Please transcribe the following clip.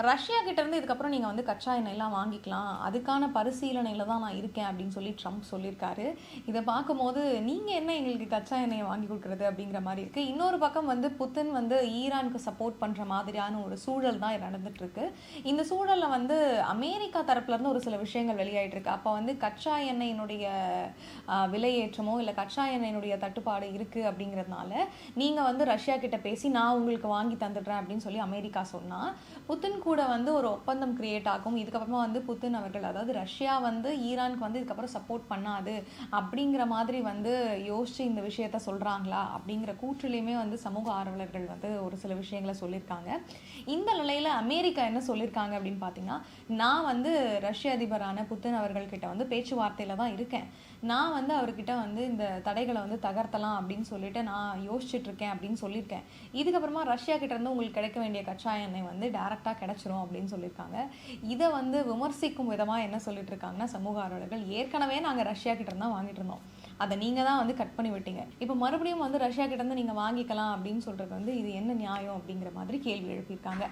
Russia கிட்டேருந்து இதுக்கப்புறம் நீங்கள் வந்து கச்சா எண்ணெய்லாம் வாங்கிக்கலாம், அதுக்கான பரிசீலனையில் தான் நான் இருக்கேன் அப்படின்னு சொல்லி ட்ரம்ப் சொல்லியிருக்காரு. இதை பார்க்கும்போது நீங்கள் என்ன எங்களுக்கு கச்சா எண்ணெயை வாங்கி கொடுக்குறது அப்படிங்கிற மாதிரி இருக்குது. இன்னொரு பக்கம் வந்து புத்தின் வந்து ஈரானுக்கு சப்போர்ட் பண்ணுற மாதிரியான ஒரு சூழல் தான் நடந்துகிட்ருக்கு. இந்த சூழலில் வந்து அமெரிக்கா தரப்புலேருந்து ஒரு சில விஷயங்கள் வெளியாகிட்டுருக்கு. அப்போ வந்து கச்சா எண்ணெயினுடைய விலையேற்றமோ இல்லை கச்சா எண்ணெயினுடைய தட்டுப்பாடு இருக்குது அப்படிங்கிறதுனால நீங்கள் வந்து ரஷ்யா கிட்ட பேசி நான் உங்களுக்கு வாங்கி தந்துடுறேன் அப்படின்னு சொல்லி அமெரிக்கா சொன்னால் புத்தின் கூட வந்து ஒரு ஒப்பந்தம் கிரியேட் ஆகும். இதுக்கப்புறமா வந்து புத்தின் அவர்கள், அதாவது ரஷ்யா வந்து ஈரானுக்கு வந்து இதுக்கப்புறம் சப்போர்ட் பண்ணாது அப்படிங்கிற மாதிரி வந்து யோசிச்சு இந்த விஷயத்த சொல்கிறாங்களா அப்படிங்கிற கூற்றிலையுமே வந்து சமூக ஆர்வலர்கள் வந்து ஒரு சில விஷயங்களை சொல்லியிருக்காங்க. இந்த நிலையில் அமெரிக்கா என்ன சொல்லியிருக்காங்க அப்படின்னு பார்த்தீங்கன்னா, நான் வந்து ரஷ்ய அதிபரான புத்தின் அவர்கள்கிட்ட வந்து பேச்சுவார்த்தையில் தான் இருக்கேன். நான் வந்து அவர்கிட்ட வந்து இந்த தடைகளை வந்து தகர்த்தலாம் அப்படின்னு சொல்லிட்டு நான் யோசிச்சுட்டு இருக்கேன் அப்படின்னு சொல்லியிருக்கேன். இதுக்கப்புறமா ரஷ்யா கிட்ட இருந்து உங்களுக்கு கிடைக்க வேண்டிய கச்சா எண்ணெய் வந்து டைரக்டாக கிடைச்சிரும் அப்படின்னு சொல்லியிருக்காங்க. இதை வந்து விமர்சிக்கும் விதமாக என்ன சொல்லிட்டு இருக்காங்கன்னா சமூக ஆர்வலர்கள், ஏற்கனவே நாங்கள் ரஷ்யா கிட்ட இருந்தால் வாங்கிட்டு இருந்தோம், அதை நீங்கள் தான் வந்து கட் பண்ணி விட்டீங்க, இப்போ மறுபடியும் வந்து ரஷ்யா கிட்ட இருந்து நீங்கள் வாங்கிக்கலாம் அப்படின்னு சொல்கிறது வந்து இது என்ன நியாயம் அப்படிங்கிற மாதிரி கேள்வி எழுப்பியிருக்காங்க.